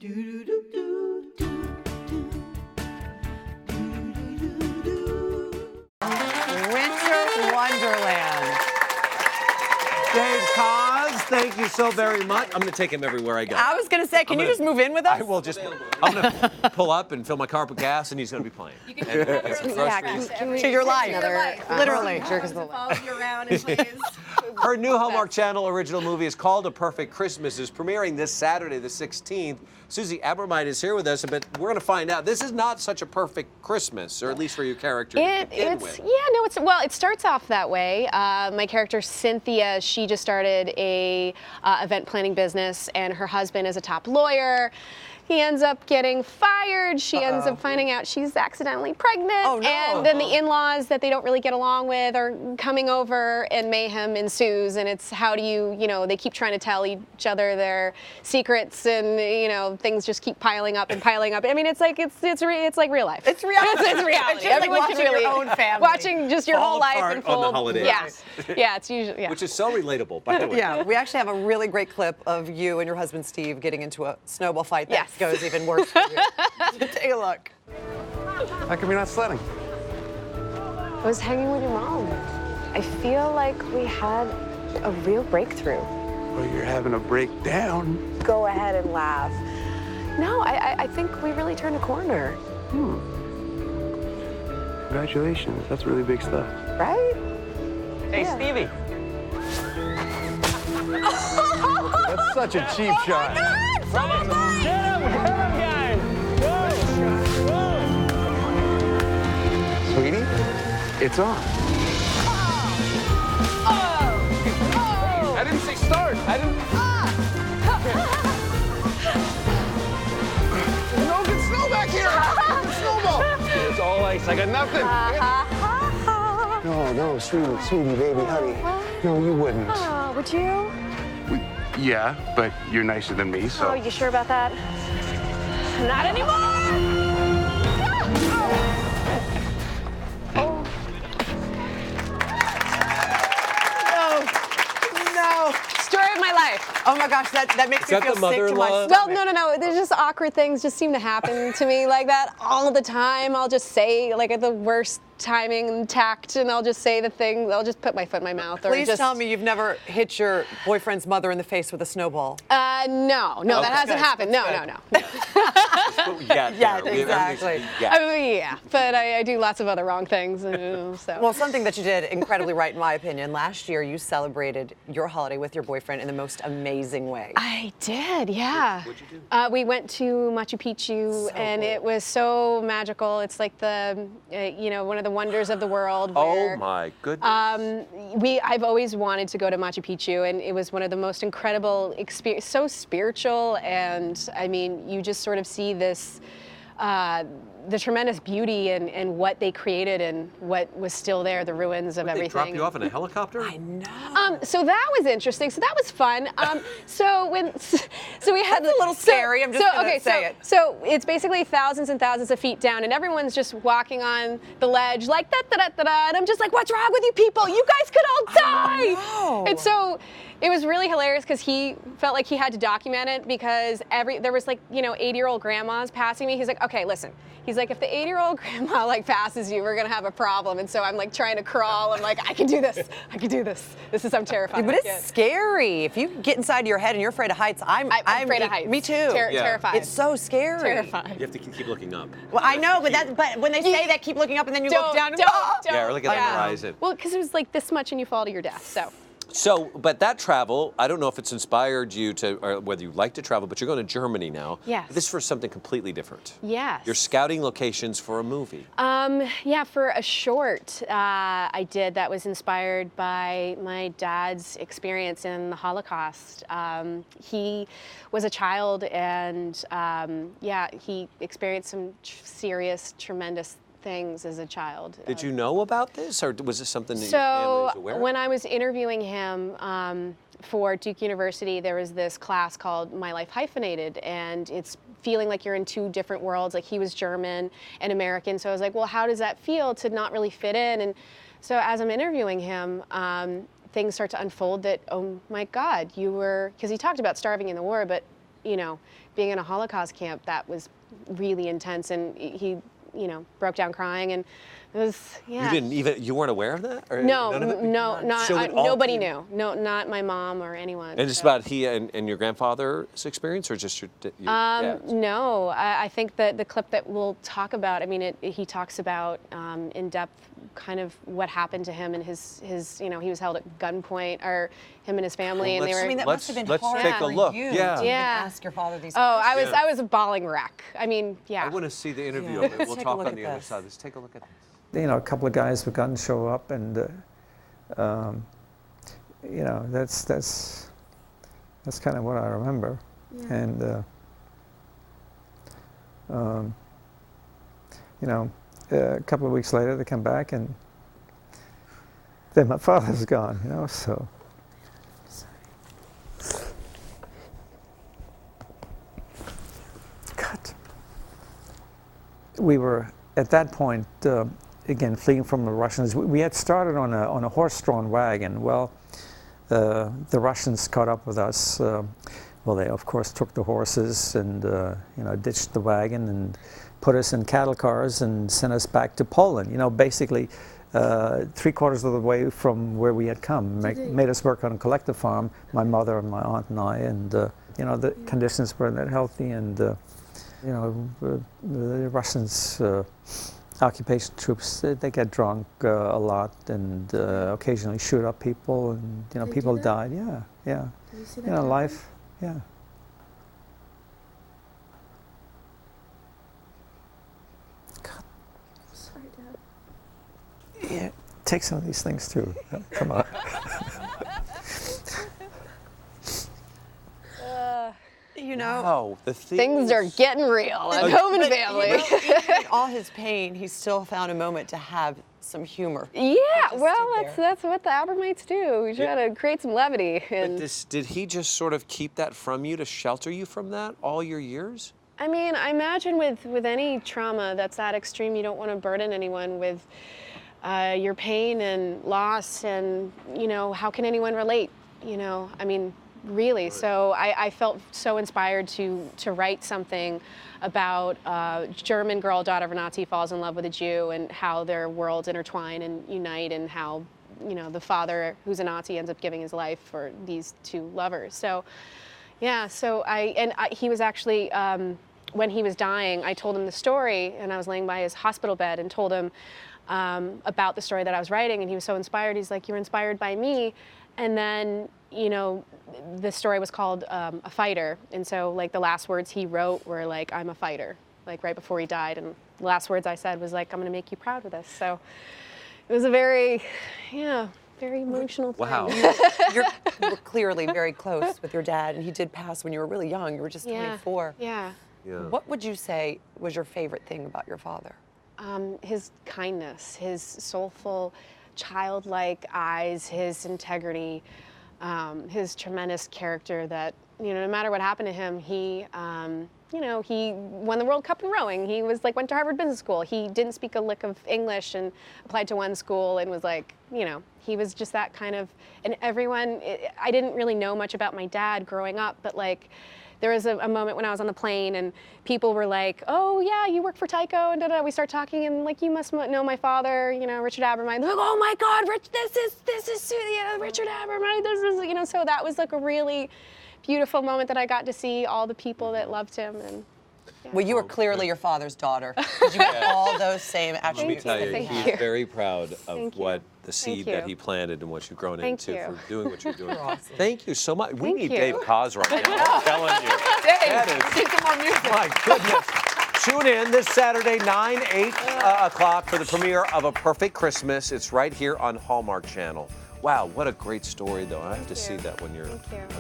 Winter Wonderland. Dave Cos, thank you so very much. I'm going to take him everywhere I go. I was going to say, can you just move in with us? I will just. I'm going to pull up and fill my car up with gas, and he's going to be playing. You can to your life. Literally. Follows you around and plays. Her new Hallmark Channel Original Movie is called A Perfect Christmas. Is premiering this Saturday, the 16th. Susie Abromeit is here with us, but we're going to find out. This is not such a perfect Christmas, or at least for your character. It starts off that way. My character Cynthia, she just started a event planning business, and her husband is a top lawyer. He ends up getting fired. She ends up finding out she's accidentally pregnant. Oh, no. And then the in-laws that they don't really get along with are coming over, and mayhem ensues. And it's how do you, they keep trying to tell each other their secrets, and things just keep piling up and piling up. I mean, it's like real life. It's reality. It's reality. It's like watching your own family. Watching just your whole life apart in full. on the holidays. Yeah, it's usually Which is so relatable, by the way. Yeah, we actually have a really great clip of you and your husband Steve getting into a snowball fight that Yes. goes even worse for you. Take a look. How come you're not sledding? I was hanging with your mom. I feel like we had a real breakthrough. Well, you're having a breakdown. Go ahead and laugh. No, I think we really turned a corner. Congratulations, that's really big stuff. Right? Hey, Stevie. That's such a cheap shot. Sweetie, it's on. I didn't say start. I didn't. No good snow back here. Snowball. It's all ice. I got nothing. No, sweetie, baby, honey. No, you wouldn't. Oh, would you? Yeah, but you're nicer than me, so. Oh, you sure about that? Not anymore! No. Story of my life. Oh my gosh, that makes me feel sick to my mother-in-law? stomach. Well, no. There's just awkward things just seem to happen to me like that all the time. I'll just say, like, at the worst timing and tact, and I'll just say the thing. I'll just put my foot in my mouth. Or Please just, tell me you've never hit your boyfriend's mother in the face with a snowball. No, that hasn't happened. No. Yeah, exactly. Yeah, but I do lots of other wrong things. So. Well, something that you did incredibly right, in my opinion. Last year, you celebrated your holiday with your boyfriend in the most amazing way. I did, yeah. What'd you do? We went to Machu Picchu, and cool. it was so magical. It's like the, one of the wonders of the world. Oh Where, my goodness. I've always wanted to go to Machu Picchu, and it was one of the most incredible experience. So spiritual, and I mean, you just sort of see this. The tremendous beauty and what they created and what was still there, the ruins of everything. They drop you off in a helicopter? I know. So that was interesting. So that was fun. So we had That's a little scary. I'm just gonna say it. So it's basically thousands and thousands of feet down, and everyone's just walking on the ledge like da da da da da. And I'm just like, what's wrong with you people? You guys could all die. know. And so it was really hilarious because he felt like he had to document it because there was like 80-year-old grandmas passing me. He's like, okay, listen. He's like, if the 80-year-old grandma like passes you, we're gonna have a problem. And so I'm like trying to crawl. I'm like, I can do this. I can do this. I'm terrified. But it's scary. If you get inside your head and you're afraid of heights, I'm afraid of heights. Me too. Terrified. It's so scary. Terrified. You have to keep looking up. Well, I know, but when they say that, keep looking up, and then you look down and don't. Yeah, or look at the horizon. Well, because it was like this much and you fall to your death. So, but that travel, I don't know if it's inspired you to, or whether you like to travel, but you're going to Germany now. Yes. This is for something completely different. Yes. You're scouting locations for a movie. Yeah, for a short I did that was inspired by my dad's experience in the Holocaust. He was a child and he experienced some serious, tremendous things as a child. Did you know about this, or was this something that your family was aware of? When I was interviewing him for Duke University, there was this class called My Life Hyphenated, and it's feeling like you're in two different worlds. Like he was German and American, so I was like, well, how does that feel to not really fit in? And so as I'm interviewing him, things start to unfold that, oh my God, you were, because he talked about starving in the war, but you know, being in a Holocaust camp, that was really intense, and he, you know, broke down crying, and it was, yeah. You weren't aware of that? Or No, none of it? no, not, So it all nobody came- knew. No, not my mom or anyone. And it's so. about he and your grandfather's experience, or just your dad's? No, I think that the clip that we'll talk about, I mean, he talks about in depth kind of what happened to him and his, you know, he was held at gunpoint, or him and his family, and they were. I mean, that must have been let's hard take a for look. you Yeah. to even Yeah. ask your father these Oh, questions. I was a bawling wreck. I mean, yeah. I want to see the interview Yeah. of it. Let's We'll take a talk look on at the other this. side. Let's take a look at this. You know, a couple of guys with guns show up, and you know, that's kind of what I remember. Yeah. And you know, a couple of weeks later, they come back, and then my father's gone. You know, so. God. We were at that point. Again, fleeing from the Russians. We had started on a horse-drawn wagon. Well, the Russians caught up with us. Well, they of course took the horses and you know, ditched the wagon and put us in cattle cars and sent us back to Poland. You know, basically 3/4 of the way from where we had come. Made us work on a collective farm, my mother and my aunt and I. And you know, the conditions weren't that healthy. And you know, the Russians. Occupation troops, they get drunk a lot, and occasionally shoot up people, and you know, They people do that? died. Yeah, yeah. Did you see that You know, happen? life. Yeah. God, Sorry, Dad. yeah. Take some of these things too. Come on. You know, Oh, the Things are getting real at home and family. in all his pain, he still found a moment to have some humor. Yeah, just well, stood that's what the Abromites do. We try to create some levity. But And did he just sort of keep that from you to shelter you from that all your years? I mean, I imagine with any trauma that's that extreme, you don't want to burden anyone with your pain and loss, and you know, how can anyone relate? You know, I mean, really. So I felt so inspired to write something about a German girl, daughter of a Nazi, falls in love with a Jew, and how their worlds intertwine and unite, and how, you know, the father, who's a Nazi, ends up giving his life for these two lovers. So yeah, so he was actually, when he was dying, I told him the story, and I was laying by his hospital bed and told him about the story that I was writing, and he was so inspired. He's like, "You were inspired by me." And then, you know, the story was called A Fighter. And so, like, the last words he wrote were like, "I'm a fighter," like right before he died. And the last words I said was like, "I'm gonna make you proud of this." So it was a very, yeah, very emotional thing. Wow. You were clearly very close with your dad, and he did pass when you were really young. You were just 24. Yeah. Yeah. What would you say was your favorite thing about your father? His kindness, his soulful, childlike eyes, his integrity, his tremendous character that, you know, no matter what happened to him, he, you know, he won the World Cup in rowing. He was like, went to Harvard Business School. He didn't speak a lick of English and applied to one school and was like, you know, he was just that kind of, and everyone, I didn't really know much about my dad growing up, but like, there was a moment when I was on the plane and people were like, "Oh yeah, you work for Tyco," and we start talking, and like, "You must know my father, you know, Richard Abromeit." They're like, "Oh my God, Rich, this is Richard Abromeit. This is," you know. So that was like a really beautiful moment that I got to see all the people that loved him. And Well, you were clearly your father's daughter. 'Cause you had all those same Let me attributes. tell that you, he Thank he's had. you. very proud of Thank you. what the seed that you. he planted and what you've grown Thank into you. for doing what you're doing. awesome. Thank you so much. We Thank need you. Dave Koz right now. I'm telling you. That is, Need some more music. my goodness. Tune in this Saturday, 8 o'clock for the premiere of A Perfect Christmas. It's right here on Hallmark Channel. Wow, what a great story, though. I have to see you. that when you're Thank you.